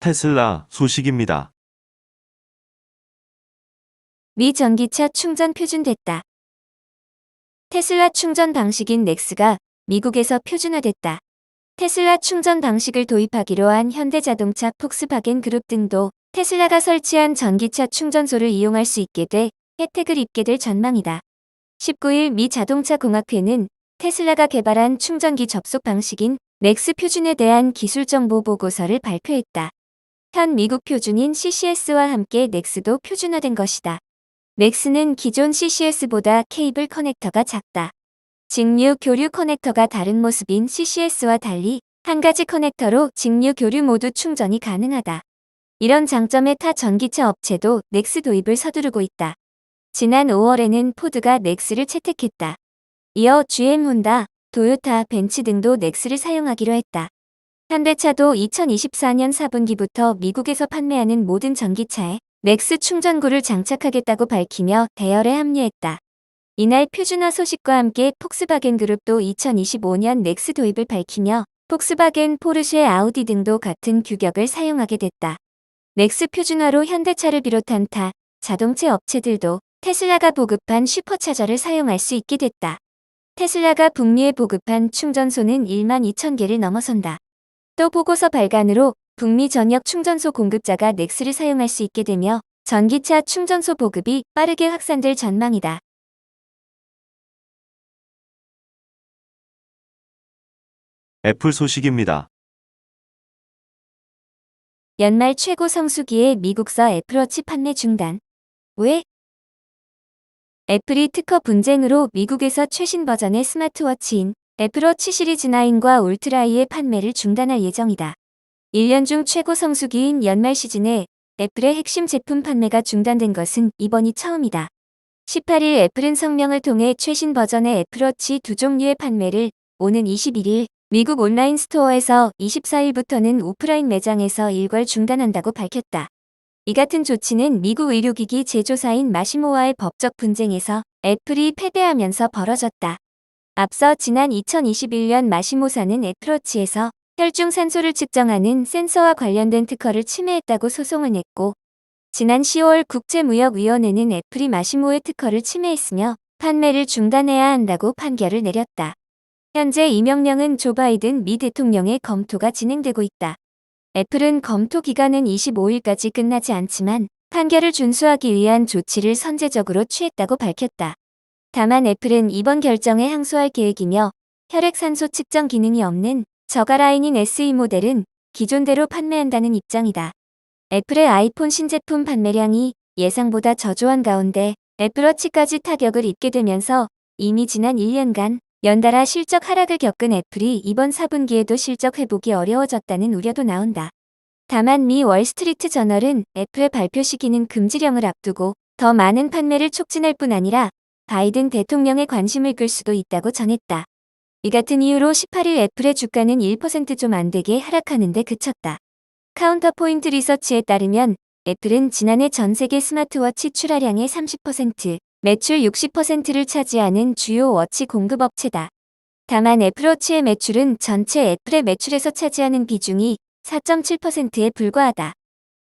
테슬라 소식입니다. 미 전기차 충전 표준됐다. 테슬라 충전 방식인 넥스가 미국에서 표준화됐다. 테슬라 충전 방식을 도입하기로 한 현대자동차, 폭스바겐 그룹 등도 테슬라가 설치한 전기차 충전소를 이용할 수 있게 돼 혜택을 입게 될 전망이다. 19일 미 자동차 공학회는 테슬라가 개발한 충전기 접속 방식인 넥스 표준에 대한 기술 정보 보고서를 발표했다. 현 미국 표준인 CCS와 함께 넥스도 표준화된 것이다. 넥스는 기존 CCS보다 케이블 커넥터가 작다. 직류 교류 커넥터가 다른 모습인 CCS와 달리 한 가지 커넥터로 직류 교류 모두 충전이 가능하다. 이런 장점의 타 전기차 업체도 넥스 도입을 서두르고 있다. 지난 5월에는 포드가 넥스를 채택했다. 이어 GM, 혼다, 도요타, 벤츠 등도 넥스를 사용하기로 했다. 현대차도 2024년 4분기부터 미국에서 판매하는 모든 전기차에 넥스 충전구를 장착하겠다고 밝히며 대열에 합류했다. 이날 표준화 소식과 함께 폭스바겐 그룹도 2025년 넥스 도입을 밝히며 폭스바겐, 포르쉐, 아우디 등도 같은 규격을 사용하게 됐다. 넥스 표준화로 현대차를 비롯한 타 자동차 업체들도 테슬라가 보급한 슈퍼차저를 사용할 수 있게 됐다. 테슬라가 북미에 보급한 충전소는 1만 2천 개를 넘어선다. 또 보고서 발간으로 북미 전역 충전소 공급자가 넥스를 사용할 수 있게 되며 전기차 충전소 보급이 빠르게 확산될 전망이다. 애플 소식입니다. 연말 최고 성수기에 미국서 애플워치 판매 중단. 왜? 애플이 특허 분쟁으로 미국에서 최신 버전의 스마트워치인 애플워치 시리즈 9과 울트라이의 판매를 중단할 예정이다. 1년 중 최고 성수기인 연말 시즌에 애플의 핵심 제품 판매가 중단된 것은 이번이 처음이다. 18일 애플은 성명을 통해 최신 버전의 애플워치 두 종류의 판매를 오는 21일 미국 온라인 스토어에서 24일부터는 오프라인 매장에서 일괄 중단한다고 밝혔다. 이 같은 조치는 미국 의료기기 제조사인 마시모와의 법적 분쟁에서 애플이 패배하면서 벌어졌다. 앞서 지난 2021년 마시모사는 애플워치에서 혈중 산소를 측정하는 센서와 관련된 특허를 침해했다고 소송을 냈고, 지난 10월 국제무역위원회는 애플이 마시모의 특허를 침해했으며 판매를 중단해야 한다고 판결을 내렸다. 현재 이 명령은 조 바이든 미 대통령의 검토가 진행되고 있다. 애플은 검토 기간은 25일까지 끝나지 않지만 판결을 준수하기 위한 조치를 선제적으로 취했다고 밝혔다. 다만 애플은 이번 결정에 항소할 계획이며 혈액산소 측정 기능이 없는 저가 라인인 SE 모델은 기존대로 판매한다는 입장이다. 애플의 아이폰 신제품 판매량이 예상보다 저조한 가운데 애플워치까지 타격을 입게 되면서 이미 지난 1년간 연달아 실적 하락을 겪은 애플이 이번 4분기에도 실적 회복이 어려워졌다는 우려도 나온다. 다만 미 월스트리트 저널은 애플의 발표 시기는 금지령을 앞두고 더 많은 판매를 촉진할 뿐 아니라 바이든 대통령의 관심을 끌 수도 있다고 전했다. 이 같은 이유로 18일 애플의 주가는 1% 좀 안 되게 하락하는 데 그쳤다. 카운터포인트 리서치에 따르면 애플은 지난해 전 세계 스마트워치 출하량의 30%, 매출 60%를 차지하는 주요 워치 공급업체다. 다만 애플워치의 매출은 전체 애플의 매출에서 차지하는 비중이 4.7%에 불과하다.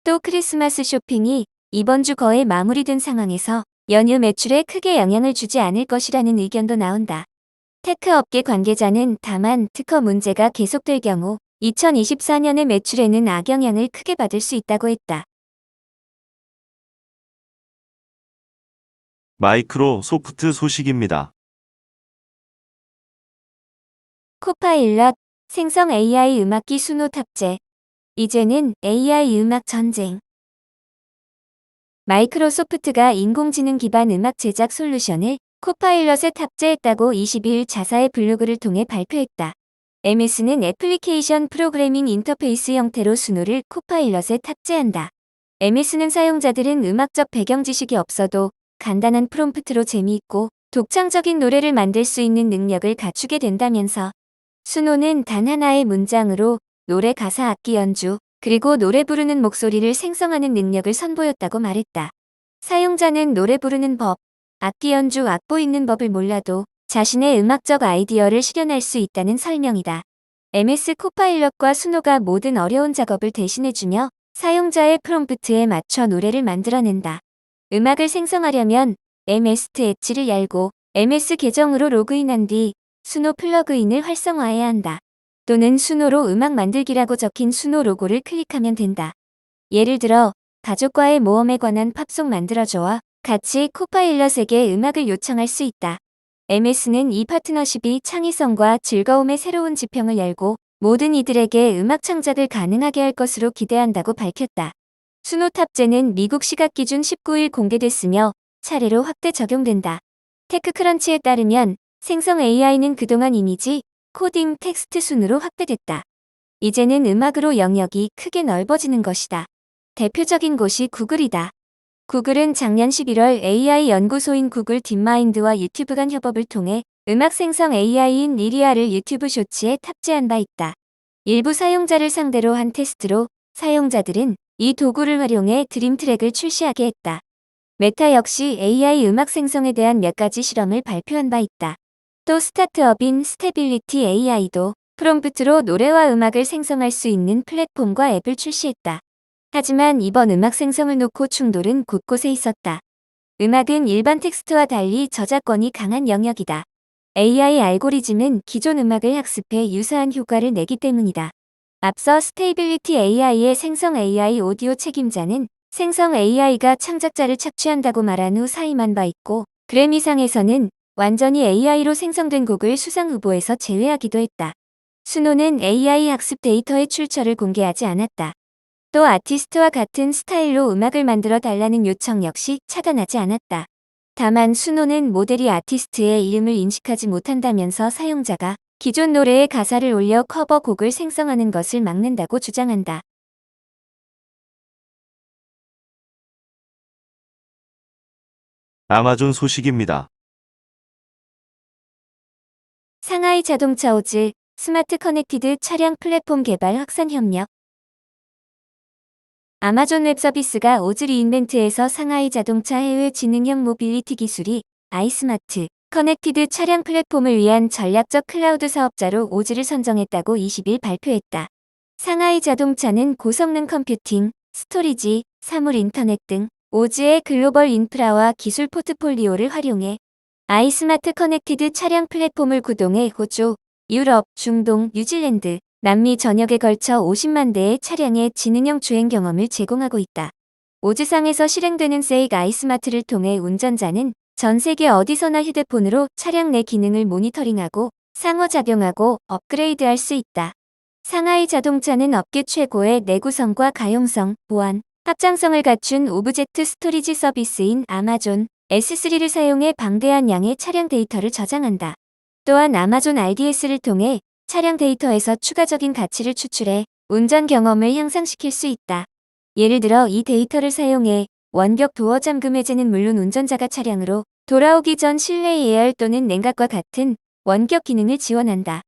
또 크리스마스 쇼핑이 이번 주 거의 마무리된 상황에서 연휴 매출에 크게 영향을 주지 않을 것이라는 의견도 나온다. 테크 업계 관계자는 다만 특허 문제가 계속될 경우 2024년의 매출에는 악영향을 크게 받을 수 있다고 했다. 마이크로소프트 소식입니다. 코파일럿, 생성 AI 음악기 수노 탑재. 이제는 AI 음악 전쟁. 마이크로소프트가 인공지능 기반 음악 제작 솔루션을 코파일럿에 탑재했다고 20일 자사의 블로그를 통해 발표했다. MS는 애플리케이션 프로그래밍 인터페이스 형태로 수노를 코파일럿에 탑재한다. MS는 사용자들은 음악적 배경 지식이 없어도 간단한 프롬프트로 재미있고 독창적인 노래를 만들 수 있는 능력을 갖추게 된다면서 수노는 단 하나의 문장으로 노래 가사, 악기 연주, 그리고 노래 부르는 목소리를 생성하는 능력을 선보였다고 말했다. 사용자는 노래 부르는 법, 악기 연주, 악보 읽는 법을 몰라도 자신의 음악적 아이디어를 실현할 수 있다는 설명이다. MS 코파일럿과 수노가 모든 어려운 작업을 대신해주며 사용자의 프롬프트에 맞춰 노래를 만들어낸다. 음악을 생성하려면 MS 엣지를 열고 MS 계정으로 로그인한 뒤 수노 플러그인을 활성화해야 한다. 또는 수노로 음악 만들기라고 적힌 수노 로고를 클릭하면 된다. 예를 들어 가족과의 모험에 관한 팝송 만들어줘와 같이 코파일럿에게 음악을 요청할 수 있다. MS는 이 파트너십이 창의성과 즐거움의 새로운 지평을 열고 모든 이들에게 음악 창작을 가능하게 할 것으로 기대한다고 밝혔다. 수노 탑재는 미국 시각 기준 19일 공개됐으며 차례로 확대 적용된다. 테크크런치에 따르면 생성 AI는 그동안 이미지, 코딩, 텍스트 순으로 확대됐다. 이제는 음악으로 영역이 크게 넓어지는 것이다. 대표적인 곳이 구글이다. 구글은 작년 11월 AI 연구소인 구글 딥마인드와 유튜브 간 협업을 통해 음악 생성 AI인 리리아를 유튜브 쇼츠에 탑재한 바 있다. 일부 사용자를 상대로 한 테스트로 사용자들은 이 도구를 활용해 드림 트랙을 출시하게 했다. 메타 역시 AI 음악 생성에 대한 몇 가지 실험을 발표한 바 있다. 또 스타트업인 스테빌리티 AI도 프롬프트로 노래와 음악을 생성할 수 있는 플랫폼과 앱을 출시했다. 하지만 이번 음악 생성을 놓고 충돌은 곳곳에 있었다. 음악은 일반 텍스트와 달리 저작권이 강한 영역이다. AI 알고리즘은 기존 음악을 학습해 유사한 효과를 내기 때문이다. 앞서 스테이빌리티 AI의 생성 AI 오디오 책임자는 생성 AI가 창작자를 착취한다고 말한 후 사임한 바 있고, 그래미상에서는 완전히 AI로 생성된 곡을 수상 후보에서 제외하기도 했다. 수노는 AI 학습 데이터의 출처를 공개하지 않았다. 또 아티스트와 같은 스타일로 음악을 만들어 달라는 요청 역시 차단하지 않았다. 다만 수노는 모델이 아티스트의 이름을 인식하지 못한다면서 사용자가 기존 노래에 가사를 올려 커버곡을 생성하는 것을 막는다고 주장한다. 아마존 소식입니다. 상하이 자동차 오즈 스마트 커넥티드 차량 플랫폼 개발 확산 협력. 아마존 웹 서비스가 오즈 리인벤트에서 상하이 자동차 해외 지능형 모빌리티 기술이 아이스마트 커넥티드 차량 플랫폼을 위한 전략적 클라우드 사업자로 오즈를 선정했다고 20일 발표했다. 상하이 자동차는 고성능 컴퓨팅, 스토리지, 사물 인터넷 등 오즈의 글로벌 인프라와 기술 포트폴리오를 활용해 아이스마트 커넥티드 차량 플랫폼을 구동해 호주, 유럽, 중동, 뉴질랜드, 남미 전역에 걸쳐 50만 대의 차량의 지능형 주행 경험을 제공하고 있다. 오즈상에서 실행되는 세이그 아이스마트를 통해 운전자는 전 세계 어디서나 휴대폰으로 차량 내 기능을 모니터링하고 상호작용하고 업그레이드할 수 있다. 상하이 자동차는 업계 최고의 내구성과 가용성, 보안, 확장성을 갖춘 오브젝트 스토리지 서비스인 아마존 S3를 사용해 방대한 양의 차량 데이터를 저장한다. 또한 아마존 RDS를 통해 차량 데이터에서 추가적인 가치를 추출해 운전 경험을 향상시킬 수 있다. 예를 들어 이 데이터를 사용해 원격 도어 잠금 해제는 물론 운전자가 차량으로 돌아오기 전 실내 예열 또는 냉각과 같은 원격 기능을 지원한다.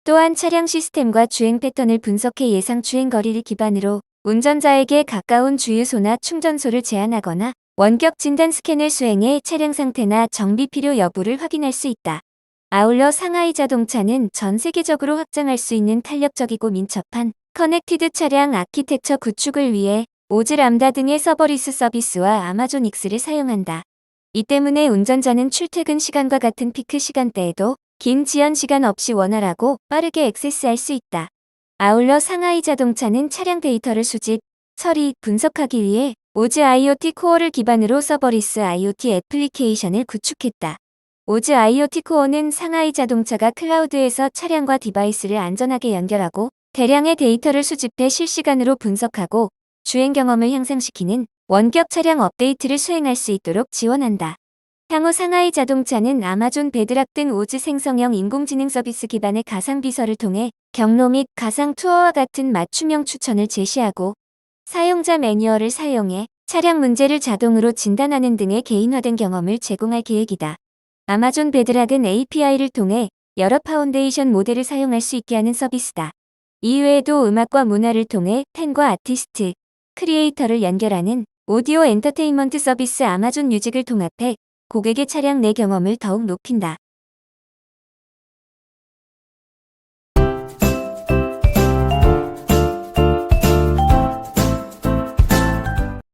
또한 차량 시스템과 주행 패턴을 분석해 예상 주행 거리를 기반으로 운전자에게 가까운 주유소나 충전소를 제안하거나 원격 진단 스캔을 수행해 차량 상태나 정비 필요 여부를 확인할 수 있다. 아울러 상하이 자동차는 전 세계적으로 확장할 수 있는 탄력적이고 민첩한 커넥티드 차량 아키텍처 구축을 위해 오즈 람다 등의 서버리스 서비스와 아마존 익스를 사용한다. 이 때문에 운전자는 출퇴근 시간과 같은 피크 시간대에도 긴 지연 시간 없이 원활하고 빠르게 액세스할 수 있다. 아울러 상하이 자동차는 차량 데이터를 수집, 처리, 분석하기 위해 오즈 IoT 코어를 기반으로 서버리스 IoT 애플리케이션을 구축했다. 오즈 IoT 코어는 상하이 자동차가 클라우드에서 차량과 디바이스를 안전하게 연결하고 대량의 데이터를 수집해 실시간으로 분석하고 주행 경험을 향상시키는 원격 차량 업데이트를 수행할 수 있도록 지원한다. 향후 상하이 자동차는 아마존 베드락 등 오즈 생성형 인공지능 서비스 기반의 가상 비서를 통해 경로 및 가상 투어와 같은 맞춤형 추천을 제시하고 사용자 매뉴얼을 사용해 차량 문제를 자동으로 진단하는 등의 개인화된 경험을 제공할 계획이다. 아마존 베드락은 API를 통해 여러 파운데이션 모델을 사용할 수 있게 하는 서비스다. 이외에도 음악과 문화를 통해 팬과 아티스트, 크리에이터를 연결하는 오디오 엔터테인먼트 서비스 아마존 뮤직을 통합해 고객의 차량 내 경험을 더욱 높인다.